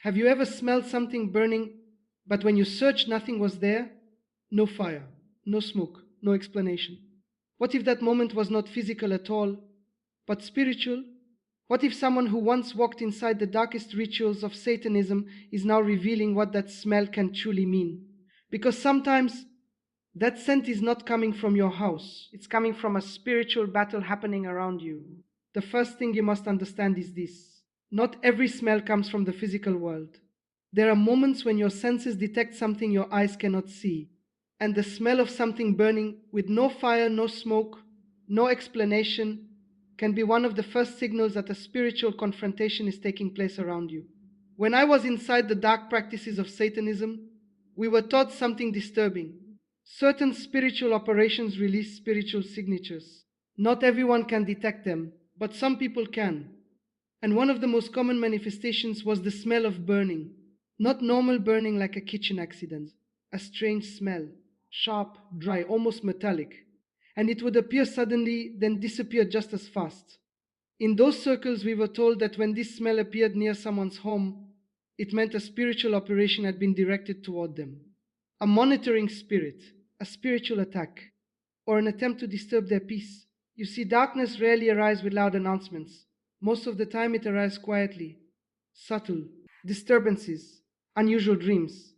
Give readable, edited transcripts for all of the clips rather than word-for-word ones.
Have you ever smelled something burning, but when you searched, nothing was there? No fire, no smoke, no explanation. What if that moment was not physical at all, but spiritual? What if someone who once walked inside the darkest rituals of Satanism is now revealing what that smell can truly mean? Because sometimes that scent is not coming from your house, it's coming from a spiritual battle happening around you. The first thing you must understand is this: not every smell comes from the physical world. There are moments when your senses detect something your eyes cannot see, and the smell of something burning with no fire, no smoke, no explanation can be one of the first signals that a spiritual confrontation is taking place around you. When I was inside the dark practices of Satanism, we were taught something disturbing. Certain spiritual operations release spiritual signatures. Not everyone can detect them, but some people can. And one of the most common manifestations was the smell of burning. Not normal burning like a kitchen accident, a strange smell, sharp, dry, almost metallic. And it would appear suddenly, then disappear just as fast. In those circles, we were told that when this smell appeared near someone's home, it meant a spiritual operation had been directed toward them. A monitoring spirit, a spiritual attack, or an attempt to disturb their peace. You see, darkness rarely arrives with loud announcements. Most of the time it arrives quietly, subtle, disturbances, unusual dreams,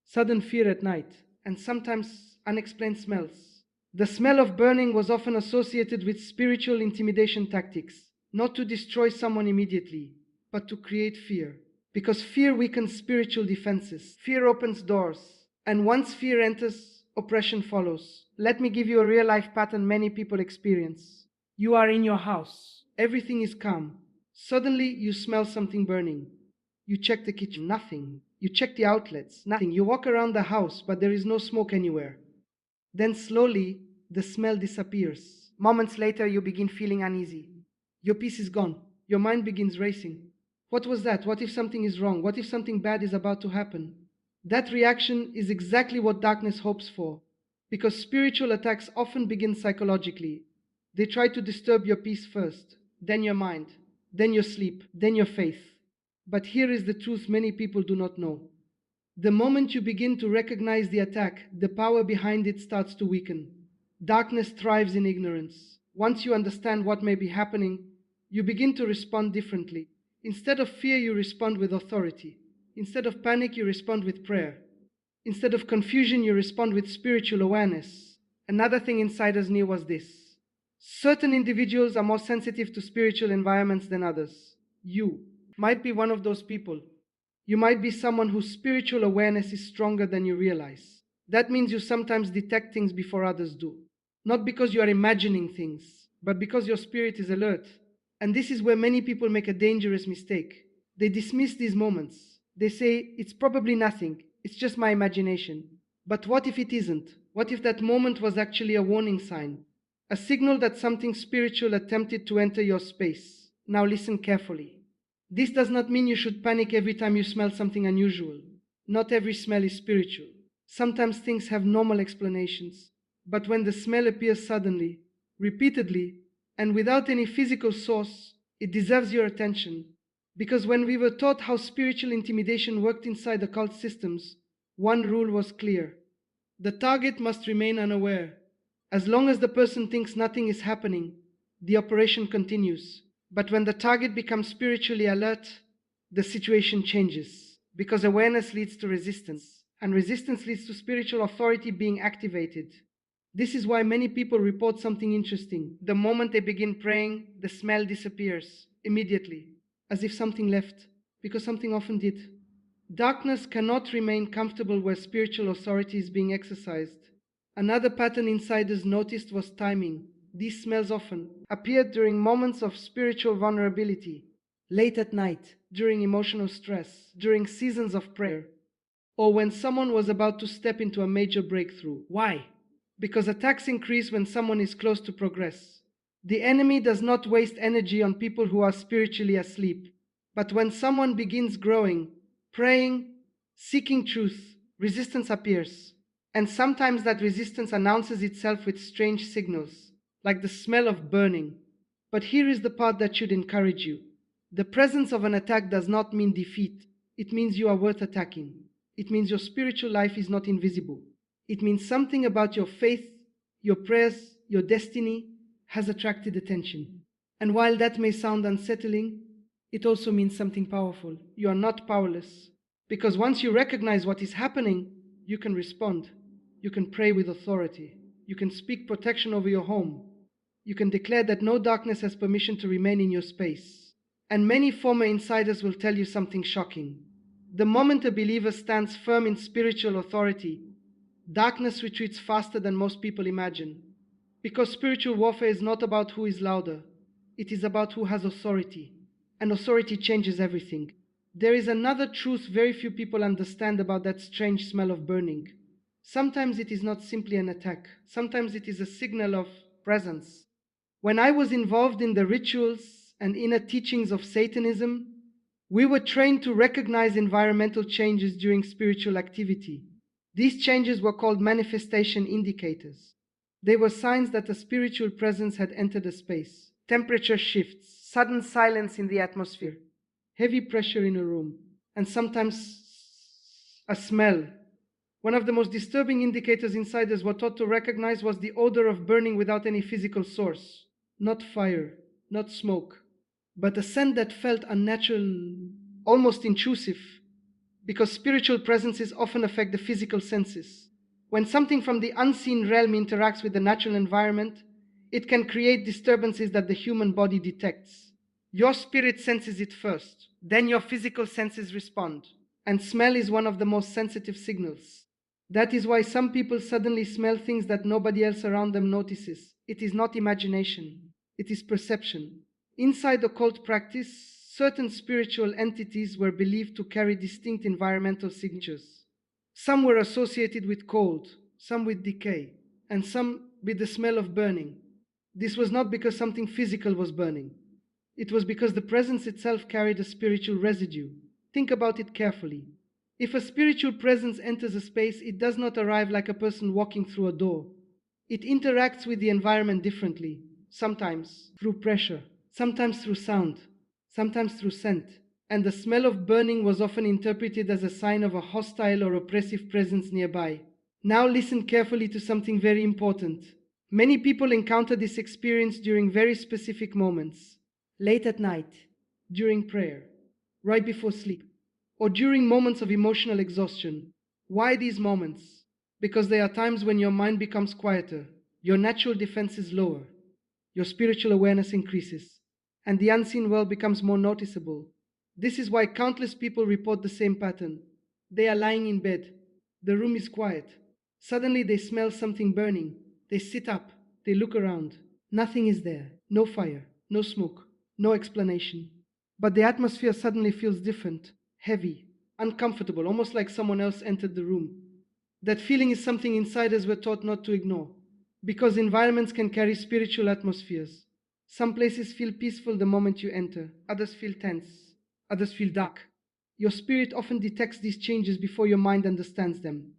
sudden fear at night, and sometimes unexplained smells. The smell of burning was often associated with spiritual intimidation tactics, not to destroy someone immediately, but to create fear. Because fear weakens spiritual defenses. Fear opens doors, and once fear enters, oppression follows. Let me give you a real life pattern many people experience. You are in your house, everything is calm. Suddenly, you smell something burning. You check the kitchen, nothing. You check the outlets, nothing. You walk around the house, but there is no smoke anywhere. Then slowly, the smell disappears. Moments later, you begin feeling uneasy. Your peace is gone. Your mind begins racing. What was that? What if something is wrong? What if something bad is about to happen? That reaction is exactly what darkness hopes for, because spiritual attacks often begin psychologically. They try to disturb your peace first, then your mind, then your sleep, then your faith. But here is the truth many people do not know. The moment you begin to recognize the attack, the power behind it starts to weaken. Darkness thrives in ignorance. Once you understand what may be happening, you begin to respond differently. Instead of fear, you respond with authority. Instead of panic, you respond with prayer. Instead of confusion, you respond with spiritual awareness. Another thing insiders knew was this: certain individuals are more sensitive to spiritual environments than others. You might be one of those people. You might be someone whose spiritual awareness is stronger than you realize. That means you sometimes detect things before others do. Not because you are imagining things, but because your spirit is alert. And this is where many people make a dangerous mistake. They dismiss these moments. They say, it's probably nothing, it's just my imagination. But what if it isn't? What if that moment was actually a warning sign? A signal that something spiritual attempted to enter your space. Now listen carefully. This does not mean you should panic every time you smell something unusual. Not every smell is spiritual. Sometimes things have normal explanations. But when the smell appears suddenly, repeatedly, and without any physical source, it deserves your attention. Because when we were taught how spiritual intimidation worked inside occult systems, one rule was clear: the target must remain unaware. As long as the person thinks nothing is happening, the operation continues. But when the target becomes spiritually alert, the situation changes. Because awareness leads to resistance, and resistance leads to spiritual authority being activated. This is why many people report something interesting. The moment they begin praying, the smell disappears immediately, as if something left, because something often did. Darkness cannot remain comfortable where spiritual authority is being exercised. Another pattern insiders noticed was timing. These smells often appeared during moments of spiritual vulnerability, late at night, during emotional stress, during seasons of prayer, or when someone was about to step into a major breakthrough. Why? Because attacks increase when someone is close to progress. The enemy does not waste energy on people who are spiritually asleep. But when someone begins growing, praying, seeking truth, resistance appears. And sometimes that resistance announces itself with strange signals, like the smell of burning. But here is the part that should encourage you. The presence of an attack does not mean defeat. It means you are worth attacking. It means your spiritual life is not invisible. It means something about your faith, your prayers, your destiny has attracted attention. And while that may sound unsettling, it also means something powerful. You are not powerless. Because once you recognize what is happening, you can respond. You can pray with authority. You can speak protection over your home. You can declare that no darkness has permission to remain in your space. And many former insiders will tell you something shocking. The moment a believer stands firm in spiritual authority, darkness retreats faster than most people imagine. Because spiritual warfare is not about who is louder, it is about who has authority. And authority changes everything. There is another truth very few people understand about that strange smell of burning. Sometimes it is not simply an attack. Sometimes it is a signal of presence. When I was involved in the rituals and inner teachings of Satanism, we were trained to recognize environmental changes during spiritual activity. These changes were called manifestation indicators. They were signs that a spiritual presence had entered a space. Temperature shifts, sudden silence in the atmosphere, heavy pressure in a room, and sometimes a smell. One of the most disturbing indicators insiders were taught to recognize was the odor of burning without any physical source. Not fire, not smoke, but a scent that felt unnatural, almost intrusive, because spiritual presences often affect the physical senses. When something from the unseen realm interacts with the natural environment, it can create disturbances that the human body detects. Your spirit senses it first, then your physical senses respond, and smell is one of the most sensitive signals. That is why some people suddenly smell things that nobody else around them notices. It is not imagination, it is perception. Inside occult practice, certain spiritual entities were believed to carry distinct environmental signatures. Some were associated with cold, some with decay, and some with the smell of burning. This was not because something physical was burning. It was because the presence itself carried a spiritual residue. Think about it carefully. If a spiritual presence enters a space, it does not arrive like a person walking through a door. It interacts with the environment differently, sometimes through pressure, sometimes through sound, sometimes through scent. And the smell of burning was often interpreted as a sign of a hostile or oppressive presence nearby. Now listen carefully to something very important. Many people encounter this experience during very specific moments. Late at night, during prayer, right before sleep, or during moments of emotional exhaustion. Why these moments? Because there are times when your mind becomes quieter, your natural defenses lower, your spiritual awareness increases, and the unseen world becomes more noticeable. This is why countless people report the same pattern. They are lying in bed, the room is quiet. Suddenly they smell something burning. They sit up, they look around. Nothing is there, no fire, no smoke, no explanation. But the atmosphere suddenly feels different, heavy, uncomfortable, almost like someone else entered the room. That feeling is something insiders were taught not to ignore, because environments can carry spiritual atmospheres. Some places feel peaceful the moment you enter, others feel tense, others feel dark. Your spirit often detects these changes before your mind understands them.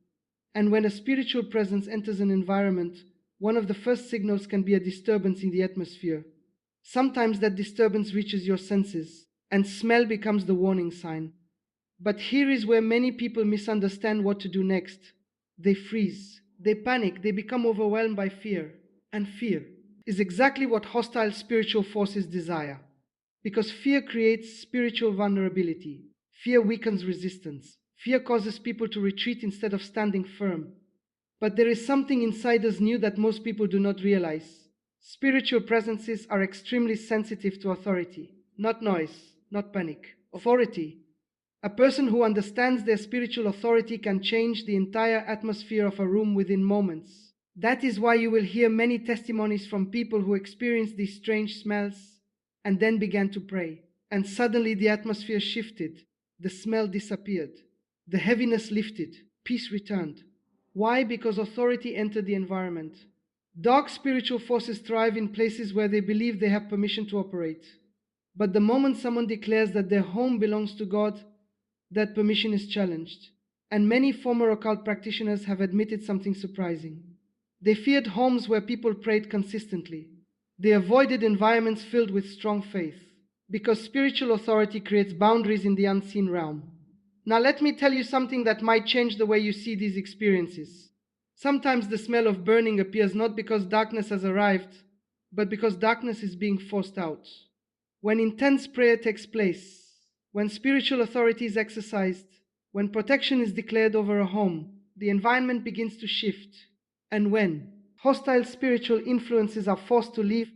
And when a spiritual presence enters an environment, one of the first signals can be a disturbance in the atmosphere. Sometimes that disturbance reaches your senses, and smell becomes the warning sign. But here is where many people misunderstand what to do next. They freeze, they panic, they become overwhelmed by fear. And fear is exactly what hostile spiritual forces desire. Because fear creates spiritual vulnerability. Fear weakens resistance. Fear causes people to retreat instead of standing firm. But there is something insiders knew that most people do not realize. Spiritual presences are extremely sensitive to authority, not noise, not panic. Authority. A person who understands their spiritual authority can change the entire atmosphere of a room within moments. That is why you will hear many testimonies from people who experienced these strange smells and then began to pray. And suddenly the atmosphere shifted, the smell disappeared, the heaviness lifted, peace returned. Why? Because authority entered the environment. Dark spiritual forces thrive in places where they believe they have permission to operate. But the moment someone declares that their home belongs to God, that permission is challenged. And many former occult practitioners have admitted something surprising. They feared homes where people prayed consistently. They avoided environments filled with strong faith, because spiritual authority creates boundaries in the unseen realm. Now, let me tell you something that might change the way you see these experiences. Sometimes the smell of burning appears not because darkness has arrived, but because darkness is being forced out. When intense prayer takes place, when spiritual authority is exercised, when protection is declared over a home, the environment begins to shift. And when hostile spiritual influences are forced to leave,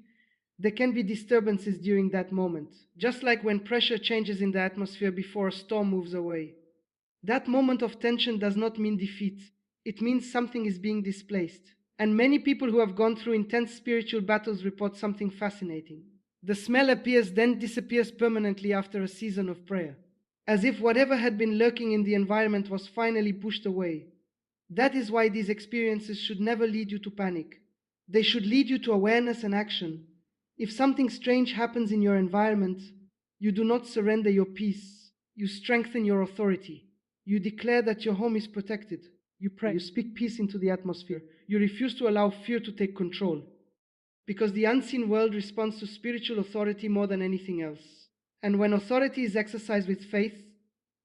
there can be disturbances during that moment, just like when pressure changes in the atmosphere before a storm moves away. That moment of tension does not mean defeat, it means something is being displaced. And many people who have gone through intense spiritual battles report something fascinating. The smell appears, then disappears permanently after a season of prayer, as if whatever had been lurking in the environment was finally pushed away. That is why these experiences should never lead you to panic. They should lead you to awareness and action. If something strange happens in your environment, you do not surrender your peace. You strengthen your authority. You declare that your home is protected. You pray. You speak peace into the atmosphere. You refuse to allow fear to take control. Because the unseen world responds to spiritual authority more than anything else. And when authority is exercised with faith,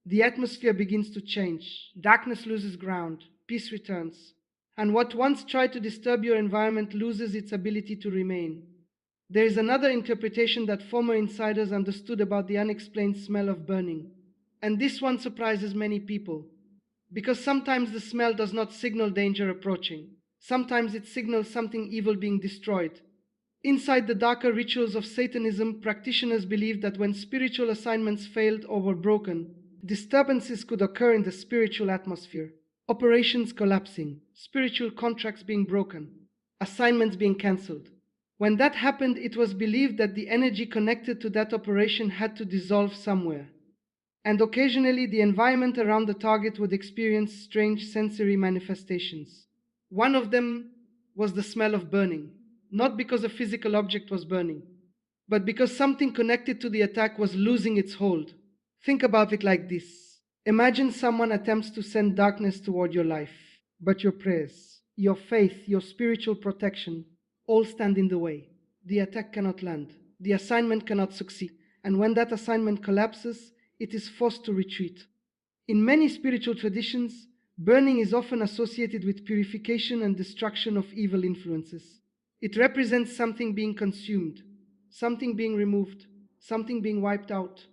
the atmosphere begins to change. Darkness loses ground. Peace returns. And what once tried to disturb your environment loses its ability to remain. There is another interpretation that former insiders understood about the unexplained smell of burning. And this one surprises many people. Because sometimes the smell does not signal danger approaching. Sometimes it signals something evil being destroyed. Inside the darker rituals of Satanism, practitioners believed that when spiritual assignments failed or were broken, disturbances could occur in the spiritual atmosphere. Operations collapsing, spiritual contracts being broken, assignments being cancelled. When that happened, it was believed that the energy connected to that operation had to dissolve somewhere. And occasionally the environment around the target would experience strange sensory manifestations. One of them was the smell of burning, not because a physical object was burning, but because something connected to the attack was losing its hold. Think about it like this. Imagine someone attempts to send darkness toward your life, but your prayers, your faith, your spiritual protection all stand in the way. The attack cannot land, the assignment cannot succeed, and when that assignment collapses, it is forced to retreat. In many spiritual traditions, burning is often associated with purification and destruction of evil influences. It represents something being consumed, something being removed, something being wiped out.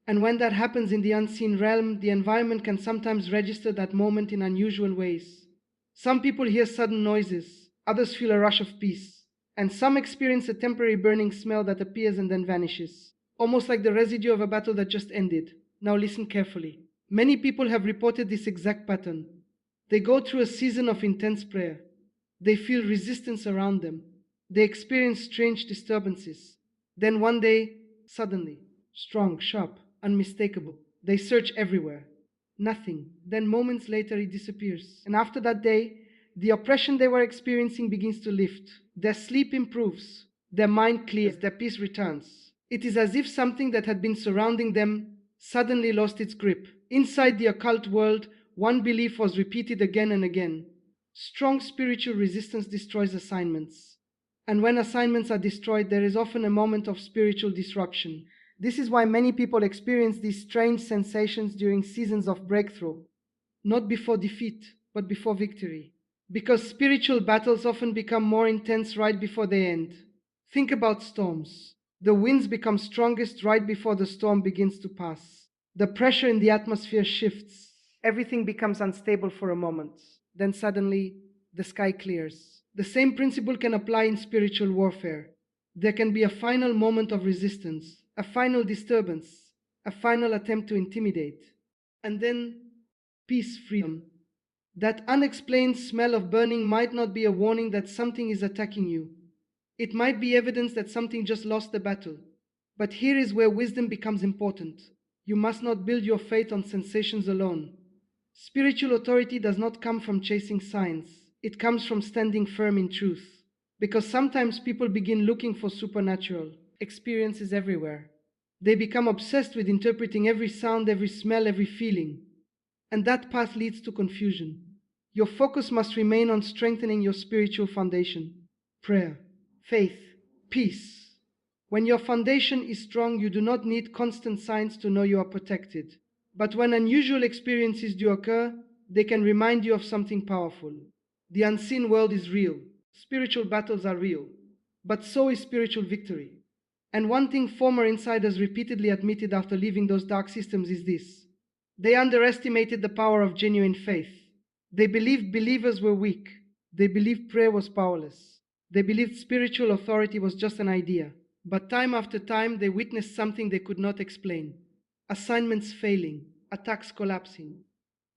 And when that happens in the unseen realm, the environment can sometimes register that moment in unusual ways. Some people hear sudden noises, others feel a rush of peace, and some experience a temporary burning smell that appears and then vanishes, almost like the residue of a battle that just ended. Now listen carefully. Many people have reported this exact pattern. They go through a season of intense prayer. They feel resistance around them. They experience strange disturbances. Then one day, suddenly, strong, sharp, unmistakable. They search everywhere. Nothing. Then moments later it disappears. And after that day, the oppression they were experiencing begins to lift. Their sleep improves. Their mind clears. Their peace returns. It is as if something that had been surrounding them suddenly lost its grip. Inside the occult world, one belief was repeated again and again. Strong spiritual resistance destroys assignments. And when assignments are destroyed, there is often a moment of spiritual disruption. This is why many people experience these strange sensations during seasons of breakthrough, not before defeat, but before victory. Because spiritual battles often become more intense right before they end. Think about storms. The winds become strongest right before the storm begins to pass. The pressure in the atmosphere shifts. Everything becomes unstable for a moment. Then suddenly, the sky clears. The same principle can apply in spiritual warfare. There can be a final moment of resistance, a final disturbance, a final attempt to intimidate. And then, peace, freedom. That unexplained smell of burning might not be a warning that something is attacking you. It might be evidence that something just lost the battle. But here is where wisdom becomes important. You must not build your faith on sensations alone. Spiritual authority does not come from chasing signs. It comes from standing firm in truth. Because sometimes people begin looking for supernatural experiences everywhere. They become obsessed with interpreting every sound, every smell, every feeling. And that path leads to confusion. Your focus must remain on strengthening your spiritual foundation. Prayer, faith, peace. When your foundation is strong, you do not need constant signs to know you are protected. But when unusual experiences do occur, they can remind you of something powerful. The unseen world is real. Spiritual battles are real. But so is spiritual victory. And one thing former insiders repeatedly admitted after leaving those dark systems is this: they underestimated the power of genuine faith. They believed believers were weak. They believed prayer was powerless. They believed spiritual authority was just an idea. But time after time, they witnessed something they could not explain: assignments failing, attacks collapsing,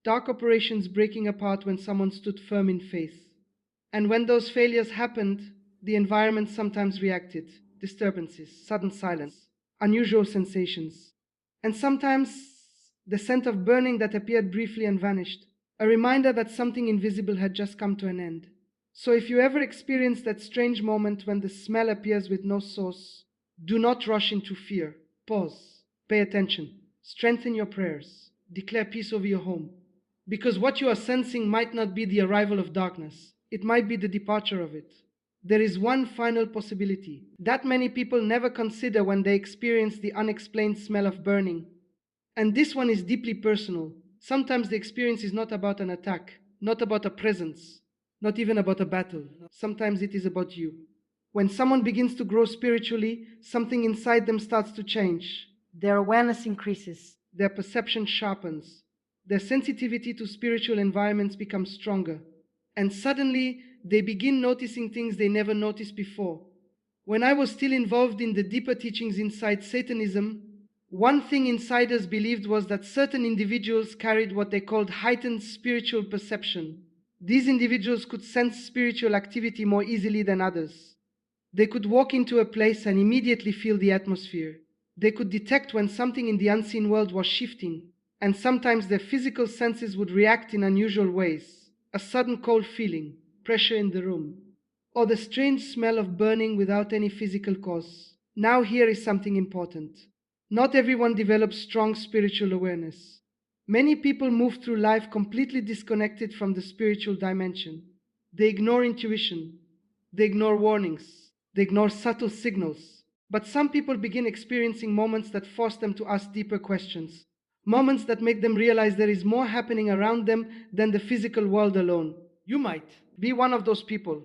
dark operations breaking apart when someone stood firm in faith. And when those failures happened, the environment sometimes reacted: disturbances, sudden silence, unusual sensations, and sometimes the scent of burning that appeared briefly and vanished, a reminder that something invisible had just come to an end. So if you ever experience that strange moment when the smell appears with no source, do not rush into fear. Pause, pay attention, strengthen your prayers, declare peace over your home. Because what you are sensing might not be the arrival of darkness, it might be the departure of it. There is one final possibility that many people never consider when they experience the unexplained smell of burning. And this one is deeply personal. Sometimes the experience is not about an attack, not about a presence, not even about a battle. Sometimes it is about you. When someone begins to grow spiritually, something inside them starts to change. Their awareness increases, their perception sharpens, their sensitivity to spiritual environments becomes stronger, and suddenly they begin noticing things they never noticed before. When I was still involved in the deeper teachings inside Satanism, one thing insiders believed was that certain individuals carried what they called heightened spiritual perception. These individuals could sense spiritual activity more easily than others. They could walk into a place and immediately feel the atmosphere. They could detect when something in the unseen world was shifting, and sometimes their physical senses would react in unusual ways: a sudden cold feeling, pressure in the room, or the strange smell of burning without any physical cause. Now here is something important. Not everyone develops strong spiritual awareness. Many people move through life completely disconnected from the spiritual dimension. They ignore intuition. They ignore warnings. They ignore subtle signals. But some people begin experiencing moments that force them to ask deeper questions. Moments that make them realize there is more happening around them than the physical world alone. You might be one of those people.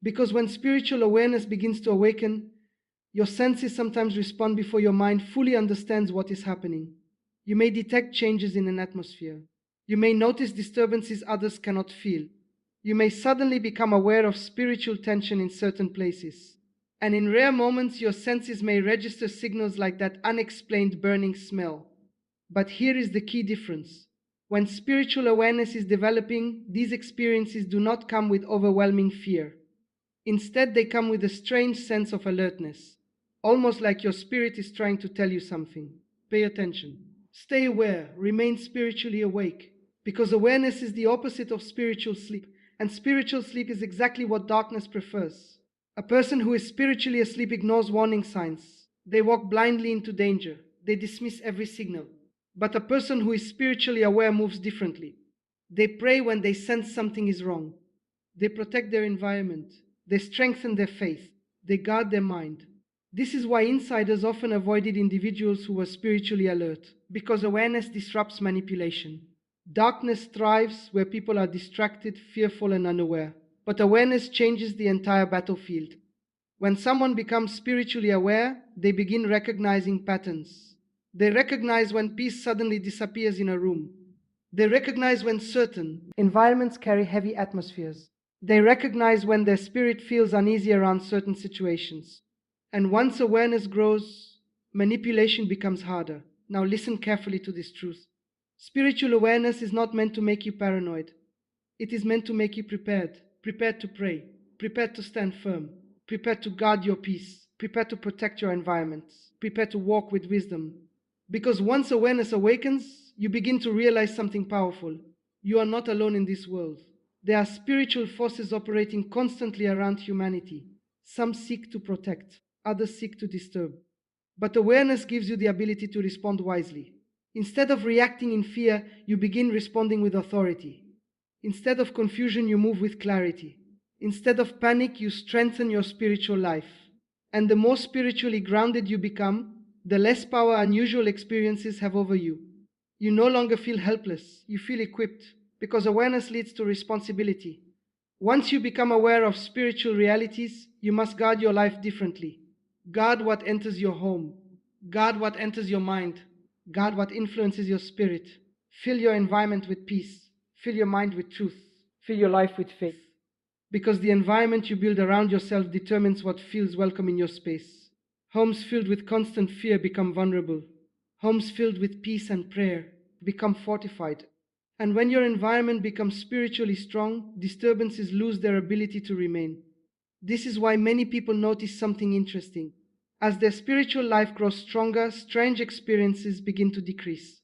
Because when spiritual awareness begins to awaken, your senses sometimes respond before your mind fully understands what is happening. You may detect changes in an atmosphere. You may notice disturbances others cannot feel. You may suddenly become aware of spiritual tension in certain places. And in rare moments, your senses may register signals like that unexplained burning smell. But here is the key difference. When spiritual awareness is developing, these experiences do not come with overwhelming fear. Instead, they come with a strange sense of alertness, almost like your spirit is trying to tell you something. Pay attention. Stay aware. Remain spiritually awake. Because awareness is the opposite of spiritual sleep, and spiritual sleep is exactly what darkness prefers. A person who is spiritually asleep ignores warning signs. They walk blindly into danger. They dismiss every signal. But a person who is spiritually aware moves differently. They pray when they sense something is wrong. They protect their environment. They strengthen their faith. They guard their mind. This is why insiders often avoided individuals who were spiritually alert, because awareness disrupts manipulation. Darkness thrives where people are distracted, fearful, and unaware. But awareness changes the entire battlefield. When someone becomes spiritually aware, they begin recognizing patterns. They recognize when peace suddenly disappears in a room. They recognize when certain environments carry heavy atmospheres. They recognize when their spirit feels uneasy around certain situations. And once awareness grows, manipulation becomes harder. Now listen carefully to this truth. Spiritual awareness is not meant to make you paranoid. It is meant to make you prepared. Prepared to pray. Prepared to stand firm. Prepared to guard your peace. Prepared to protect your environments. Prepared to walk with wisdom. Because once awareness awakens, you begin to realize something powerful. You are not alone in this world. There are spiritual forces operating constantly around humanity. Some seek to protect, others seek to disturb. But awareness gives you the ability to respond wisely. Instead of reacting in fear, you begin responding with authority. Instead of confusion, you move with clarity. Instead of panic, you strengthen your spiritual life. And the more spiritually grounded you become, the less power unusual experiences have over you. You no longer feel helpless, you feel equipped, because awareness leads to responsibility. Once you become aware of spiritual realities, you must guard your life differently. Guard what enters your home. Guard what enters your mind. Guard what influences your spirit. Fill your environment with peace. Fill your mind with truth. Fill your life with faith. Because the environment you build around yourself determines what feels welcome in your space. Homes filled with constant fear become vulnerable. Homes filled with peace and prayer become fortified. And when your environment becomes spiritually strong, disturbances lose their ability to remain. This is why many people notice something interesting. As their spiritual life grows stronger, strange experiences begin to decrease.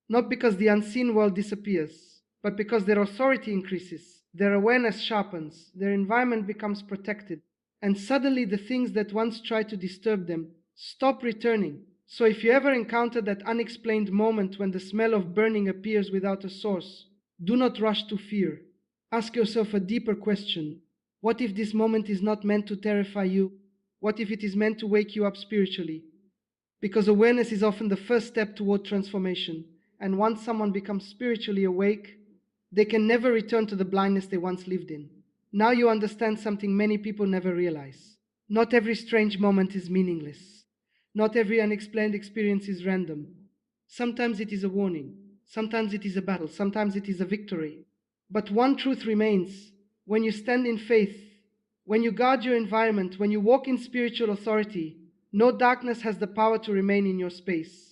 Not because the unseen world disappears, but because their authority increases, their awareness sharpens, their environment becomes protected, and suddenly the things that once tried to disturb them stop returning. So if you ever encounter that unexplained moment when the smell of burning appears without a source, do not rush to fear. Ask yourself a deeper question. What if this moment is not meant to terrify you? What if it is meant to wake you up spiritually? Because awareness is often the first step toward transformation. And once someone becomes spiritually awake, they can never return to the blindness they once lived in. Now you understand something many people never realize. Not every strange moment is meaningless. Not every unexplained experience is random. Sometimes it is a warning. Sometimes it is a battle. Sometimes it is a victory. But one truth remains. When you stand in faith, when you guard your environment, when you walk in spiritual authority, no darkness has the power to remain in your space.